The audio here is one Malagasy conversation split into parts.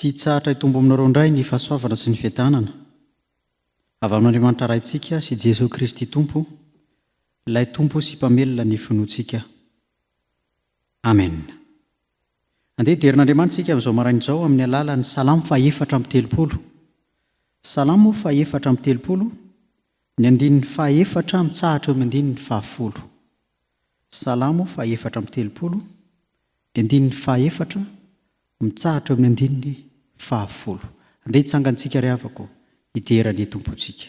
Tsy tsahatra hitombo aminareo indray ny fahasoavana sy ny fiadanana avy amin'Andriamanitra raintsika sy Jesosy Kristy Tompo, ilay Tompo sy mpamelona ny finoantsika. Amen. Andeha derin'Andriamanitra isika amin'izao marain'izao amin'ny alalan'ny Salamo 430. Salamo 430, ny andininy 4 mitsahatra eo amin'ny andininy 10. Salamo 430, ny andininy 4 mitsahatra eo amin'ny andininy 10. Andeha hitsangantsika ry havako, hiderany tompontsika.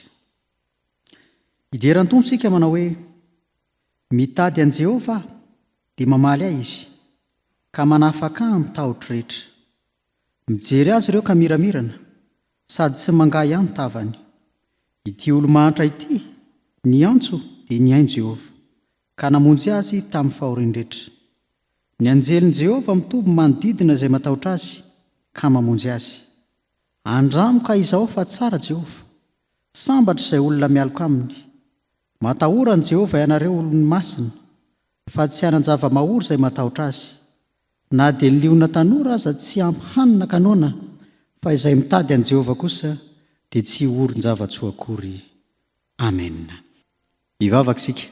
Hideran'ny tompontsika manao hoe: mitady an Jehovah dia mamaly ahy izy, ka manafaka ahy amin'ny tahotra rehetra. Mijery azy ireo ka miramirana, sady tsy mangah ihany tavany. Ity olo-mahantra ity, ny antso dia niaino Jehovah, ka namonjy azy tamin'ny fahoriany rehetra. Ny anjelin'i Jehovah mitoby manodidina izay matahotra azy, ka mamonjy azy. Andramoko izaho fa tsara Jehovah, sambatra izay olona mialoka aminy. Matahorany Jehovah ianareo olony masina, fa tsy hanan-java-mahory izay matahotra azy. Na dia ny liona tanora aza tsy ampy hanina kanona, fa izay mitady an Jehovah kosa dia tsy horon-java-tsoa akory. Amen. Hivavaka isika.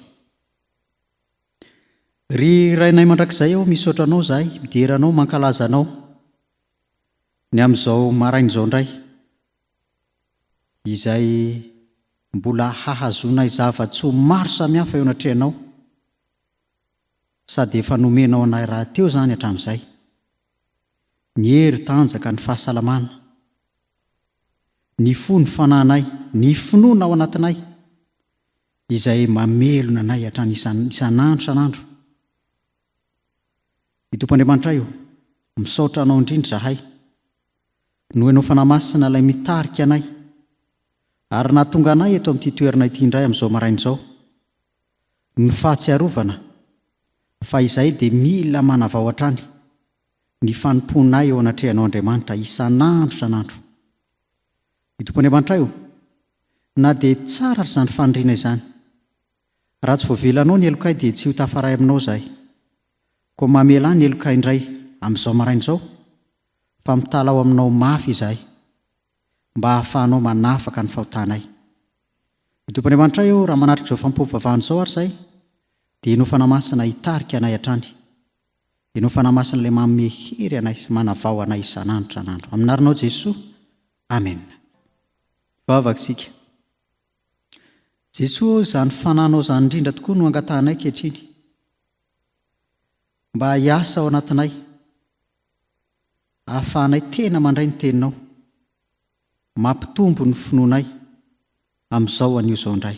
Ry rainay mandrakizay aho, misaotra anao zahay, mideranao, mankalaza anao ny amin'izao marain'izao indray, izay mbola hahazonay zava-tsoa maro samihafa eo anatrehanao, sady efa nomenao anay raha teo izany hatramin'izay. Ny hery tanjaka, ny fahasalamana, ny fo ny fanahinay, ny finoana ao anatinay, izay mamelona anay hatrany isan'andro san'andro. Ny Tompon'Andriamanitra io, misaotra anao indrindra zahay, no ianao fanamasina ilay mitarika anay, ary nahatonga anay eto amin'ity toerana ity indray amin'izao marain'izao, ny fahatsiarovana, fa izay dia mila manavao hatrany ny fanomponay eo anatrehanao Andriamanitra isan'andro san'andro. Ny Tompon'Andriamanitra io, na dia tsara izany faniriana izany, raha tsy voavelanao ny elokay dia tsy ho tafaray aminao zahay. Koa mamela ny elokay indray amin'izao marain'izao, fa mitalao aminao mafy izahay, mba hahafahanao manafaka ny fahotanay. Ny Tompon'Andriamanitra io, raha manatrika izao fampompovavahana izao ary zahay, dia ianao fanamasina hitarika anay hatrany, ianao fanamasina ilay manome hery anay sy manavao anay isan'andro san'andro. Aminarinao Jesosy. Amen. Vavaka isika. Jesosy, izany fananao izany indrindra tokoa no angatahanay kehitriny, mba hiasa ao anatinay, ahafahanay tena mandray ny teninao, mampitombo ny finoanay amin'izao anio izao indray.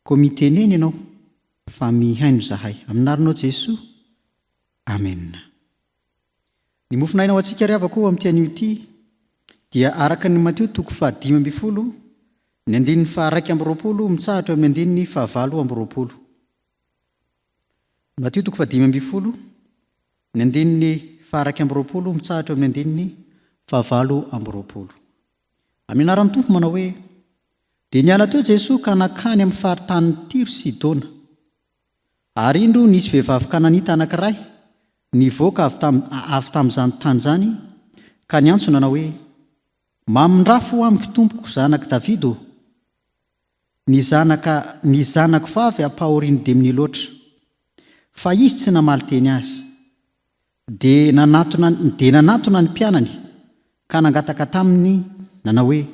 Koa miteneny ianao fa mihaino zahay. Aminarinao Jesosy. Amen. Ny mofinaina ao antsika ry havako amin'ity anio ity dia araka ny Mateo 5:12, ny andininy 1:20 mitsahatra amin'ny andininy 9:20. Mateo 5:12, ny andininy 1:20 mitsahatra amin'ny andininy 9:20. Amin'ny anaran'ny Tompo manao hoe: dia niala teo Jesosy ka nakany amin'ny faritany Tiro sy Sidona. Ary indro nisy vehivavy Kananita anankiray nivoaka avy tamin'izany tany izany, ka ny antso nanao hoe: mamindrafo amiko Tompoko, zanak' Davido, ny zanako vavy ampahoriany dia loatra. Fa izy tsy namaly teny azy. Dia nanatona ny mpianany, ka nangataka taminy, nanao hoe: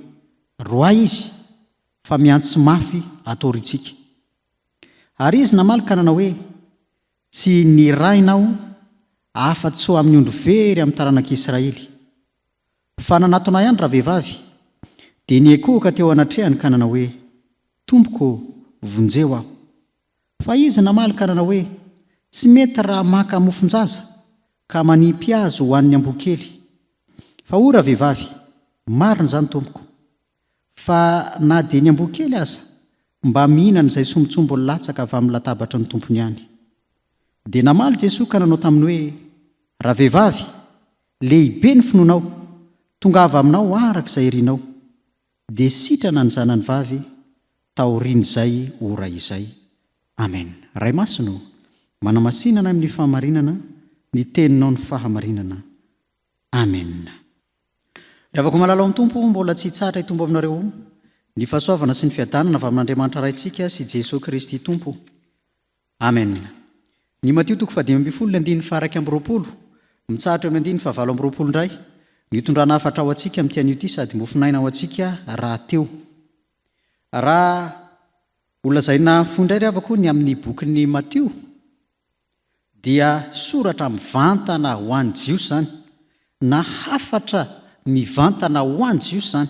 roay izy, fa miantsy mafy atoritsika. Ary izy namaly ka nanao hoe: tsy nirainao afa-tsy ho amin'ny ondro very amin'ny taranak'Israely. Fa nanatona ihany raha vehivavy, dia niekohoka teo anatrehany ka nanao hoe: Tompoko, vonjeo aho. Fa izy namaly ka nanao hoe: tsy mety raha maka mofonjaza ka manimpy azy ho an'ny amboakely. Fa ho raha vehivavy, marina izany Tompoko, fa na dia ny amboakely aza mba mihinana izay sombitsombo ny latsaka avy amin'ny latabatra ny tompony ihany. Dia namaly Jesosy ka nanao taminy hoe: raha vehivavy, lehibe ny finoanao, tonga avy aminao arak'izay irianao. Dia sitrana ny zanany vavy taorian'izay ora izay. Amen. Ray masino, manamasinana amin'ny fahamarinana, ny teninao ny fahamarinana. Amen. Rehavako malala amin'ny tompo mbola tsy tsara hitombo aminareo ny fahasoavana sy ny fiadanana avy amin'Andriamanitra raintsika sy Jesosy Kristy tompo. Amen. Ny Matio 10:20 mitsahatra 20:20 indray nitondrana hafatra ao antsika amin'ity an'io ity sady mofinaina ao antsika raha teo. Raha olazaina fondray rehavako ny amin'ny bokin'ny Matio dia soratra mivantana ho an'ny Jiosy zany, na hafatra mivantana ho an'ny Jiosy zany.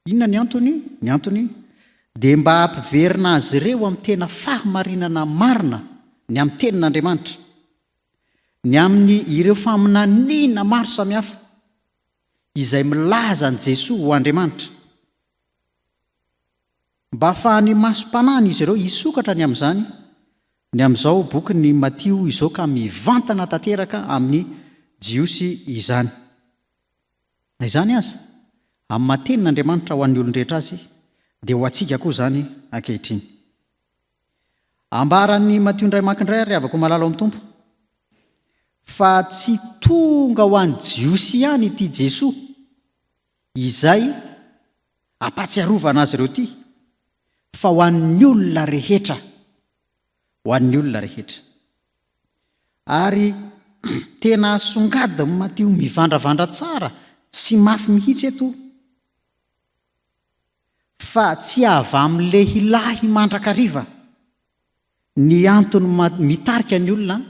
Inona ny antony? Ny antony dia mba hampiverina azy ireo amin'ny tena fahamarinana marina ny amin'ny tenin'Andriamanitra, ny amin'ny ireo faminaniana maro samihafa izay milaza an' Jesosy ho Andriamanitra, mba ahafahany masom-panahiny izy ireo hisokatra ny amin'izany. Ny amin'izao boky ny Matio izao ka mivantana tanteraka amin'ny Jiosy izany. Na izany aza amin'ny matenin'Andriamanitra ho an'ny olon-drehetra azy dia ho antsika koa izany ankehitriny. Ambaran'ny Matio indray makindray ary avako malala amin'ny tompo fa tsy tonga ho an'ny Jiosy ihany ity Jesosy izay ampatsiarovana azy ireo ity, fa ho an'ny olona rehetra, ho an'ny olona rehetra. Ary tena songadiny Matio mivandravandra tsara sy mafy mihitsy eto fa tsy avy amin'ny lehilahy mandrakariva ny antony mitarika ny olona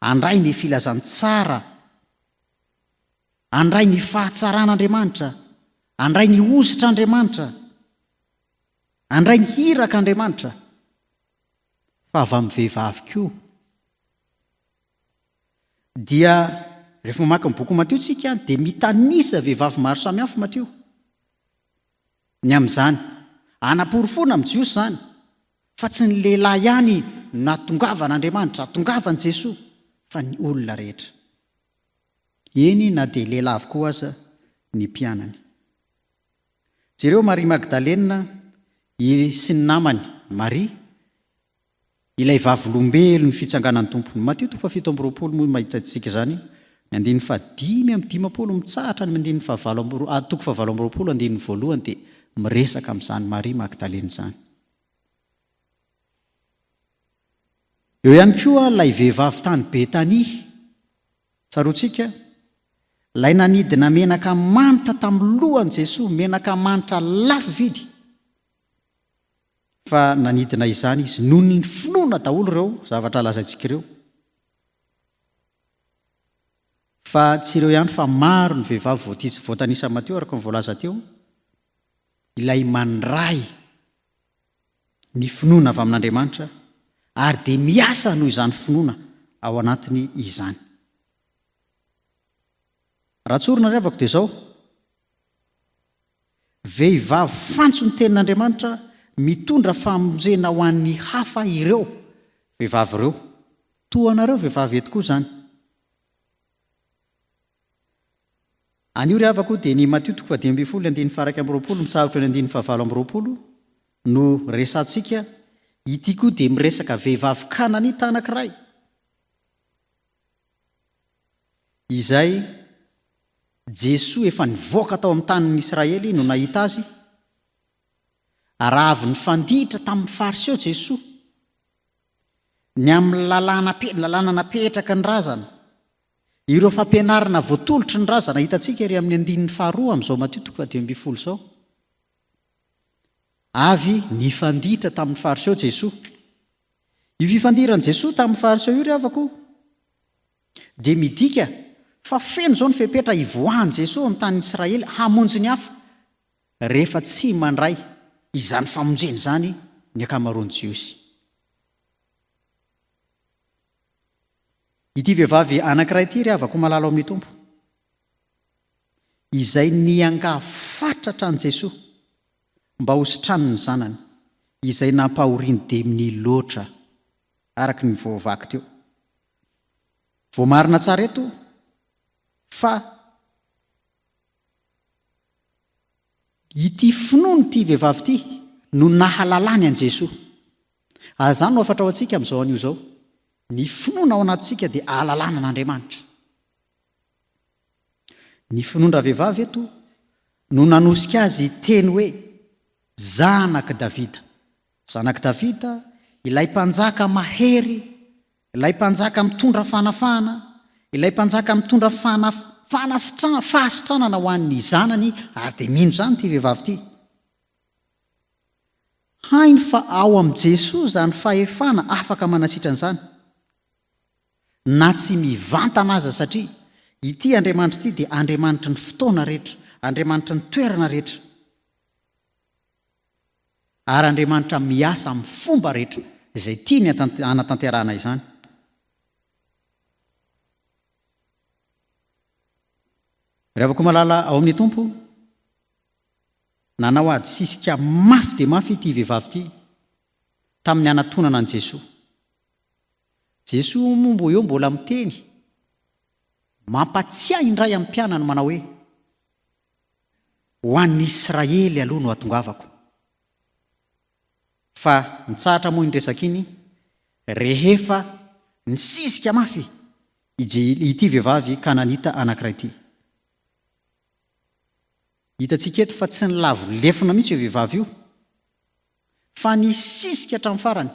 andray ny filazany tsara, andray ny fahatsaran'Andriamanitra, andray ny ositr'Andriamanitra, andray ny hiraka Andriamanitra, fa avy amin'ny vehivavy koa. Dia rehefa mamaky ny boky Matio tsika dia mitanisa vehivavy maro samihafa Matio. Ny amin'izany anaporofona amin'ny Jiosy zany, fa tsy ny lehilahy ihany natongavan'Andriamanitra, atongavan' Jesosy, fa ny olona rehetra. Eny na dia lehilahy avokoa aza ny mpianany. Jereo Maria Magdalena sy ny namany Maria, ilay vavy lombelo ny fitsanganan'ny tompony. Matio 7:20 moa mahita antsika izany. 5:20 mitsahatra ny 7:20 dia miresaka amin'izany Maria Magdalena izany. Eo ihany koa ilay vehivavy tany Betania, tsaroantsika, ilay nanidina menaka manitra tamin'ny lohan'i Jesosy, menaka manitra lafo vidy, fa nanidina izany izy noho ny finoana daholo ireo zavatra lazaintsika ireo. Fa tsy ireo ihany fa maro ny vehivavy voatanisa Matio araka ny voalaza teo, ilay mandray ny finoana avy amin'Andriamanitra ary dia miasa noho izany finoana ao anatiny izany. Raha tsorina rehavako dia izao, vehivavy fantso ny tenin'Andriamanitra mitondra famonjena ho an'ny hafa ireo vehivavy ireo, toa anareo vehivavy eto koa izany. Anio rehavako dia ny Matio 10:20 mitsahatra ny 9:20 no resantsika. Ity koa dia miresaka vehivavy Kananita anankiray izay Jesosy efa nivoaka tao amin'ny tanin'ny Israely no nahita azy, raha avy nifanditra tamin'ny Fariseo Jesosy ny amin'ny lalàna napetraka ny razana, ireo fampianarana voatolotry ny razana hitantsika ery amin'ny 2 amin'izao Matio 10:20 izao. Avy nifanditra tamin'ny Fariseo Jesosy. Io fifandiran'i Jesosy tamin'ny Fariseo io rehavako dia midika fa feno izao ny fepetra ivoahan'i Jesosy amin'ny tanin'ny Israely hamonjy ny hafa rehefa tsy mandray izany famonjeny izany ny ankamaroan'i Jiosy. Ity vehivavy anankiray ity rehavako malala ao amin'ny tompo, izay niangafatratra an' Jesosy mba hositraniny ny zanany izay nampahoriany dia loatra araka ny voavaky teo. Voamarina tsara eto fa ity finoana ity vehivavy ity no nahalalany an' Jesosy. Azany no afatra ao antsika amin'izao an'io izao, ny finoana ao anatintsika dia ahalalana an'Andriamanitra. ny finoana vehivavy eto no nanosika azy teny hoe zanaky Davida. Zanaky Davida, ilay mpanjaka mahery, ilay mpanjaka mitondra fanafana, ilay mpanjaka mitondra fahasitranana ho an'ny zanany, dia mino zany ty vehivavy ty. Hainy fa ao amin'i Jesosy zany fahefana afaka manasitra an'izany. Na tsy mivantana aza satria ity Andriamanitra ity dia Andriamanitra ny fotoana rehetra, Andriamanitra ny toerana rehetra, ary Andriamanitra miasa amin'ny fomba rehetra izay tiany anatanterahana izany. Rehefa malala ao amin'ny Tompo, nanao ady sisika mafy dia mafy ity vehivavy ity tamin'ny anatonana an' Jesoa. Jesoa mombo eo mbola miteny, mampatsiahy indray amin'ny mpianany manao hoe ho an'ny Israely aloha no atongavako. Fa nitsahatra moa indresaka iny rehefa nisisika mafy ity vehivavy ka nanita anankiray ity. Hitantsika eto fa tsy ny lavo lefona mihitsy io vehivavy io, fa nisisika hatramin'ny farany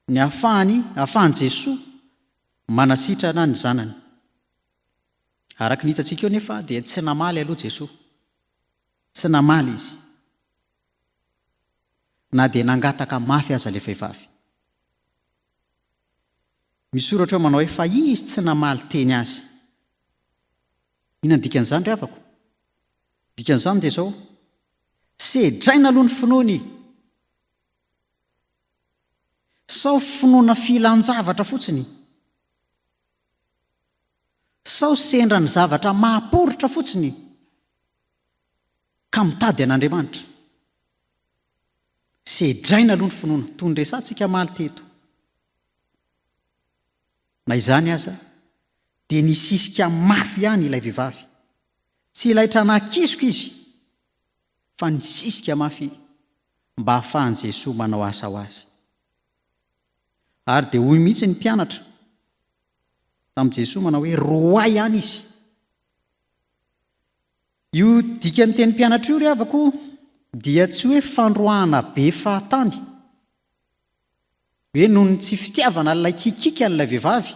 ny ahafahany Jesoa manasitrana ny zanany. Araka ny hitantsika eo nefa dia tsy namaly aloha Jesoa, tsy namaly izy, na dia nangataka mafy aza ilay vehivavy. Misoratra eo manao hoe fa izy tsy namaly teny azy. Inona ny dikan'izany ry havako? Dikan'izany dia izao, sedraina aloha ny finoany, sao finoana filan-javatra fotsiny, sao sendra ny zavatra mahaporitra fotsiny ka mitady an'Andriamanitra. Sedraina aloha ny finoana, toy ny resantsika maly teto. Na izany aza dia nisisika mafy ihany ilay vehivavy, tsy ilaitra nankisoko izy, fa nisisika mafy mba hahafahan Jesoa manao asa ho azy. Ary dia hoy mihitsy ny mpianatra tamin'i Jesoa manao hoe roay ihany izy. Io dikany teny mpianatra io ry havako dia tsy hoe fandroahana be fahatany, hoe noho ny tsy fitiavana ilay kikika an'ilay vehivavy,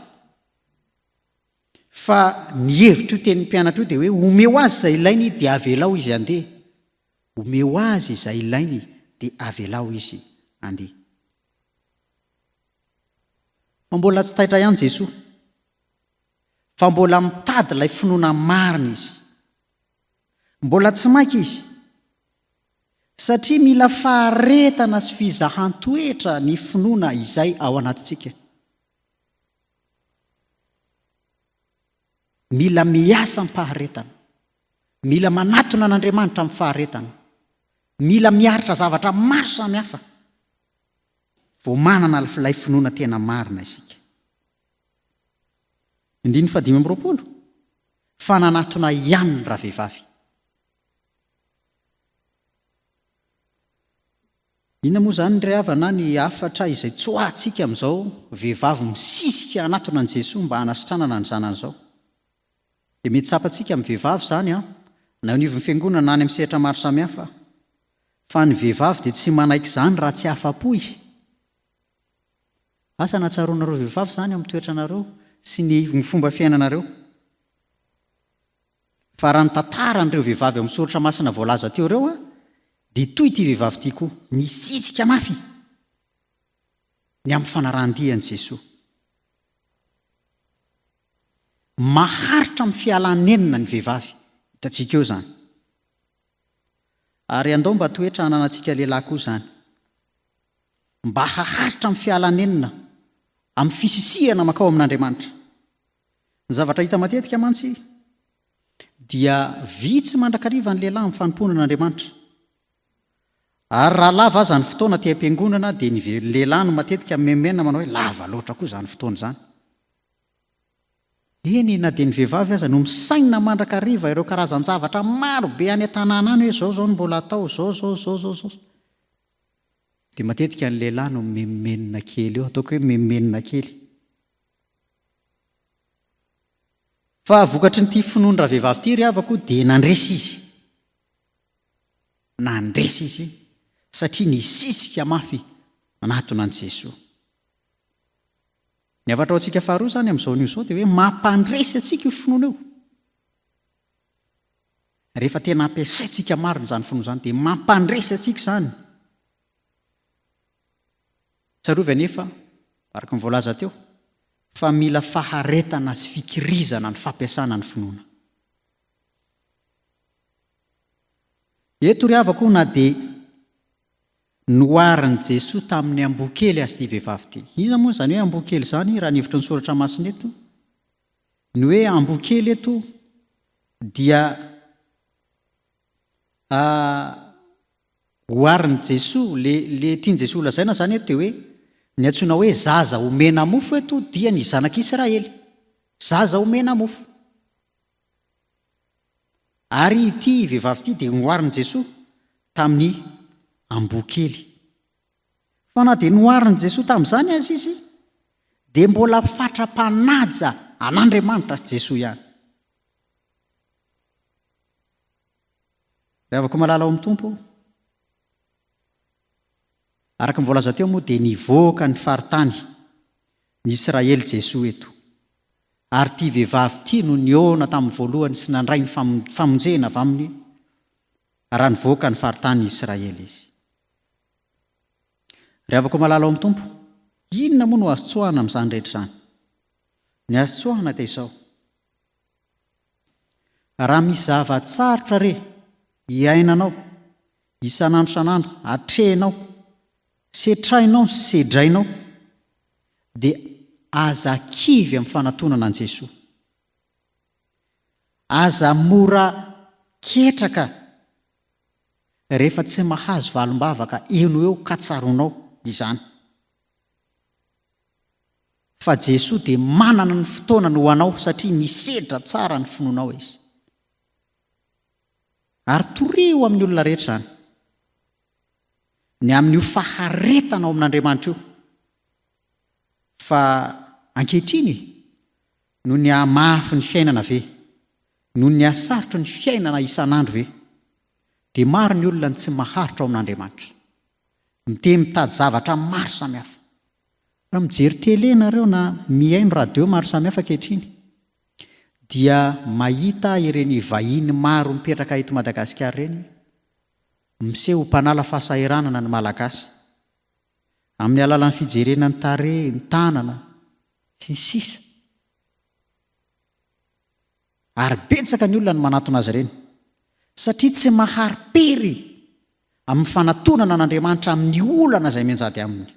fa ny hevitra io teny mpianatra io dia hoe omeo azy izay ilainy dia avelao izy andeha. Omeo azy izay ilainy dia avelao izy andeha. Fa mbola tsy taitra ihany Jesoa, fa mbola mitady ilay finoana marina izy. Mbola tsy maika izy, satria mila faharetana sy fizahan-toetra ny finoana izay ao anatintsika. Mila miasa amin'ny faharetana, mila manatona an'Andriamanitra amin'ny faharetana, mila miaritra zavatra maro samihafa vao manana ilay finoana tena marina isika. 5:20, fa nanatona ihany ny ravehivavy. Inona moa zany ry havana ny afatra izay tsoahantsika amin'izao vehivavy misisika anatona an' Jesoa mba hanasitranana ny zanany izao? Dia mety tsapantsika amin'ny vehivavy izany na eo anivon'ny fiangonana na any amin'ny sehatra maro samihafa, fa ny vehivavy dia tsy manaiky izany raha tsy afa-po izy. Asa natsaroanareo vehivavy izany amin'ny toetranareo sy ny fomba fiainanareo. Fa raha ny tantara an'ireo vehivavy amin'ny soratra masina voalaza teo ireo dia toy ity vehivavy ity koa, nisisika mafy ny amin'ny fanarahan-dian'i Jesoa. Maharitra amin'ny fialanenina ny vehivavy, hitantsika eo izany. Ary andao mba toetra hananantsika lehilahy koa izany, mba haharitra amin'ny fialanenina, amin'ny fisisihana makao amin'Andriamanitra. Ny zavatra hita matetika mantsy dia vitsy mandrakariva ny lehilahy amin'ny fanompoana an'Andriamanitra. Ary raha lava aza ny fotoana ty am-piangonana dia ny lehilahy no matetika memena manao hoe lava loatra koa izany fotoana izany. Eny na dia ny vehivavy aza no misaina mandrakariva ireo karazan-javatra maro be any an-tanàna any hoe zao no mbola atao, zao. Dia matetika ny lehilahy no memenina kely eo, ataoko hoe memenina kely. fa vokatry nyity finoany raha vehivavy ty ry havako dia nandresy izy, nandresy izy satria nisisika mafy manatona an' Jesosy. Ny avatra ao antsika faharoa zany amin'izao nio izao dia hoe mampandresy antsika io finoana io. Rehefa tena ampiasaintsika marina izany finoana izany dia mampandresy antsika izany. Tsarovy anefa, araka ny voalaza teo, fa mila faharetana sy fikirizana ny fampiasana ny finoana. Eto ry havako na dia noarin'i Jesosy tamin'ny amboakely azy ity vehivavy ity. Iza moa zany hoe amboakely zany raha nivotry ny soratra masina eto? Ny hoe amboakely eto dia hoarin'i Jesosy, le tiany Jesosy lazaina zany eto dia hoe ny antsoina hoe zaza omena mofo eto dia ny zanak'Israely. Zaza omena mofo. Ary ity vehivavy ity dia noarin'i Jesosy tamin'ny amboakely. Fa na dia noarin'i Jesosy tamin'izany azy izy, dia mbola fatra-panaja an'Andriamanitra Jesosy ihany. Rehavako malala ao amin'ny tompo, araka ny voalaza teo moa dia nivoaka ny faritany ny Israely Jesosy eto. Ary ity vehivavy ity no niona tamin'ny voalohany sy nandray ny famonjena avy aminy raha nivoaka ny faritany ny Israely izy. Rehavako malala ao amin'ny tompo, inona moa no azo tsoahana amin'izany rehetra izany? Ny azo tsoahana dia izao: raha misy zavatsarotra re iainanao isan'andro san'andro, atrehinao, setrainao, sedrainao, dia aza kivy amin'ny fanatonana an' Jesosy. Aza mora ketraka rehefa tsy mahazo valim-bavaka eo no eo ka tsaronao izany. Fa Jesosy dia manana ny fotoana ho anao satria misedra tsara ny finoanao izy. Ary torio amin'ny olona rehetra izany, ny amin'io faharetana ao amin'Andriamanitra io. Fa ankehitriny, no ny hamafy ny fiainana ve, no ny hasarotra ny fiainana isan'andro ve, dia maro ny olona tsy maharitra ao amin'Andriamanitra, mitady zavatra maro samihafa. Raha mijery tele nareo na mihaino radio maro samihafa ankehitriny, dia mahita ireny vahiny maro mipetraka eto Madagasikara ireny miseho mpanala fahasahiranana ny malagasy amin'ny alalan'ny fijerena ny tarehy, ny tanana sy ny sisa. Ary betsaka ny olona no manatona azy ireny satria tsy mahari-pery amin'ny fanatonana an'Andriamanitra amin'ny olana izay mianjady aminy.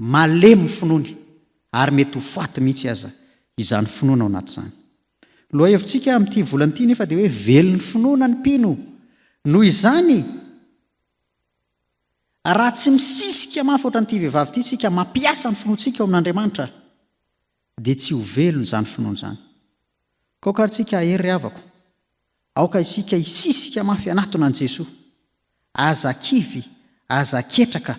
Malemy finoany ary mety ho faty mihitsy aza izany finoana ao anatin'izany. Loha hevitsika amin'ity volan'ity nefa dia hoe velon'ny finoana ny mpino. Noho izany, raha tsy misisika mafy ohatran'ity vehivavy ity tsika mampiasa ny finoantsika ao amin'Andriamanitra, dia tsy ho velona izany finoana izany. Kaokary tsika hery havako, aoka isika hisisika mafy anatona an' Jesosy, aza kivy, aza ketraka.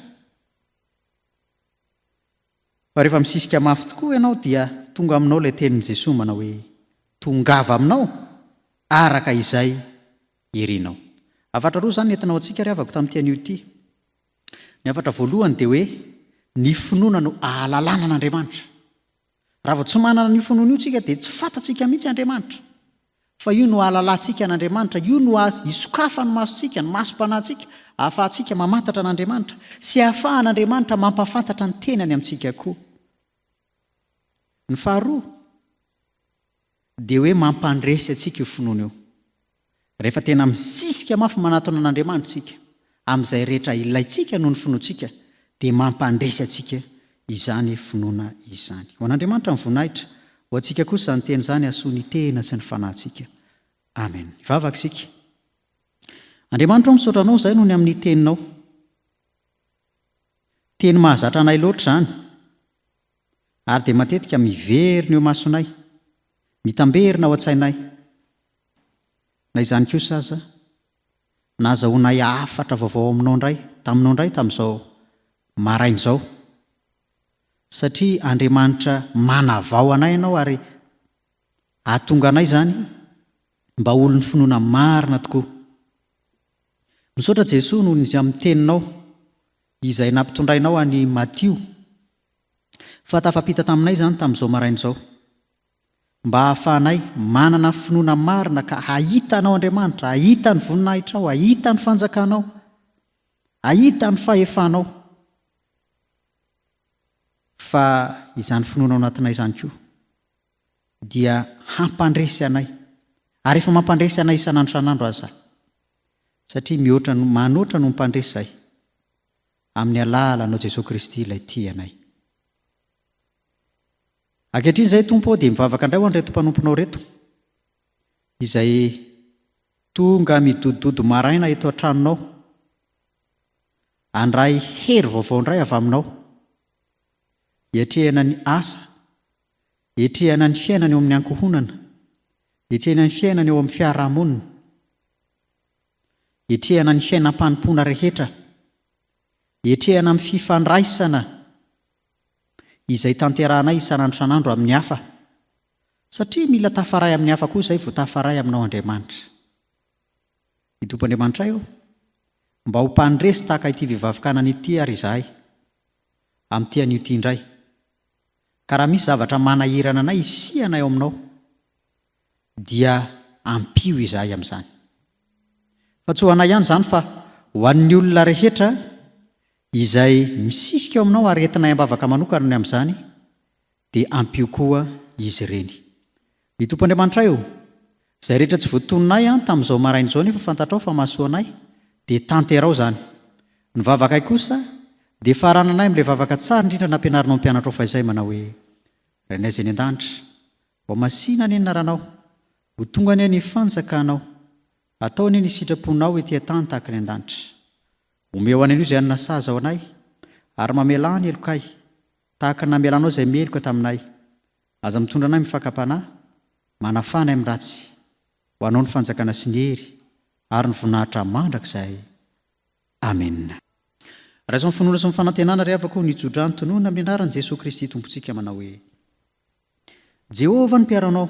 Fa rehefa misisika mafy tokoa ianao dia tonga aminao ilay tenin'i Jesosy manao hoe tongava aminao araka izay herinao. Avatra roa izany nentinao antsika ry havako tamin'ity anio ity. Ny avatra voalohany dia hoe ny finoana no ahalalana an'Andriamanitra. Raha vao tsy manana ny finoana io tsika dia tsy fantatsika mihitsy Andriamanitra. Fa io no ahalalantsika an'Andriamanitra, io no isokafa ny masontsika, ny masom-panahitsika, ahafahantsika mamantatra an'Andriamanitra sy ahafahan'Andriamanitra mampafantatra ny tenany amintsika koa. Ny faharoa dia hoe mampandresy antsika io finoana io. Rehefa tena misisika mafy manatona an'Andriamanitra tsika amin'izay rehetra ilaitsika noho ny finoantsika, dia mampandresy antsika izany finoana izany. Ho an'Andriamanitra ny voninahitra, ho antsika kosa ny teny izany asoa ny tena sy ny fanahintsika. Amen. Ivavaka isika. Andriamanitra misaotra anao izay noho ny amin'ny teninao. Teny mahazatra anay loatra izany, ary dia matetika miverina eo masonay, mitamberina ao an-tsainay. Na izany kosa aza, nazahoanay afatra vaovao aminao indray tamin'izao maraina izao. Satria Andriamanitra manavao anay ianao ary ahatonga anay zany mba olon'ny finoana marina tokoa. Misaotra Jesosy noho izy amin'ny teninao izay nampitondrainao any Matio fa tafampita taminay zany tamin'izao maraina izao, mba hahafahanay manana finoana marina ka hahitanao Andriamanitra, hahita ny voninahitrao, hahita ny fanjakanao, hahita ny fahefanao. Fa izany finoana ao anatinay izany koa dia hampandresy anay, ary efa mampandresy anay isan'andro isan'andro aza, satria manoatra no mipandresy izay amin'ny alalanao Jesosy Kristy ilay tia anay. Ankehitriny izay Tompo dia mivavaka indray ho an'ireto mpanomponao reto izay tonga midododo maraina eto an-tranonao, andray hery vaovao indray avy aminao, hiatrehana ny asa, hiatrehana ny fiainana eo amin'ny ankohonana, hiatrehana ny fiainana eo amin'ny fiarahamonina, hiatrehana ny fiainam-panimpona rehetra, hiatrehana amin'ny fifandraisana izay tanterahanay isan'andro isan'andro amin'ny hafa, satria mila tafaray amin'ny hafa koa izay vao tafaray aminao Andriamanitra. Ny Tompon'Andriamanitra io mba ho mpandresy tahaka ity vehivavy-kanana ity ary izahay amin'ity anio ity indray, ka raha misy zavatra manahirana anay isianay ao aminao dia ampio izahay amin'izany. Fa tsy ho anay ihany izany fa ho an'ny olona rehetra izay misisika ao aminao ary entinay ambavaka manokana amin'izany dia ampio koa izy ireny. Ny Tompon'Andriamanitra io izay rehetra tsy voatononay tamin'izao maraina izao nefa fantatrao fa mahasoa anay dia tanterao izany. Ny vavakay kosa dia farananay amin'ilay vavaka tsara indrindra nampianarinao ny mpianatra ao fa izay manao hoe: Renay izay ny an-danitra, ho masina ny anaranao, ho tonga ny any fanjakanao, ataony ny sitraponao etỳ an-tany tahaka ny an-danitra. Omeo anay izay anona saza ao anay ary mamela ny elokay tahaka ny namelanao izay meloka taminay. Aza mitondra anay mifankam-panahy, manafana amin'ny ratsy, ho anao ny fanjakana sy ny hery ary ny voninahitra mandrakizay. Amen. Raha izao ny finoana sy ny fanantenana ry havako ny tsodrano tonoana amin'ny anaran'i Jesosy Kristy Tompontsika manao hoe: Jehovah ny mpiaranao,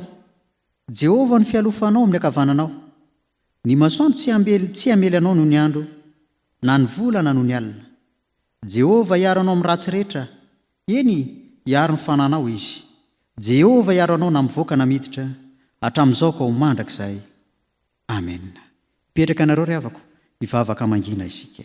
Jehovah ny fialofanao amin'ny ankavananao. Ny masoandro tsy hamely anao noho ny andro, na ny volana noho ny alina. Jehovah hiaro anao amin'ny ratsy rehetra, eny hiaro ny fananao izy. Jehovah hiaro anao na mivoaka na miditra, hatramin'izao ka ho mandrakizay. Amen. Petraka anareo ry havako, hivavaka mangina isika.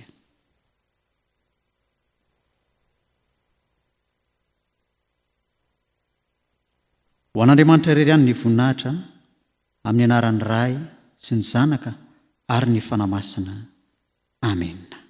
Ho an'Andriamanitra irery ihany ny voninahitra amin'ny anaran'ny Ray sy ny Zanaka ary ny fanahy masina. Amen.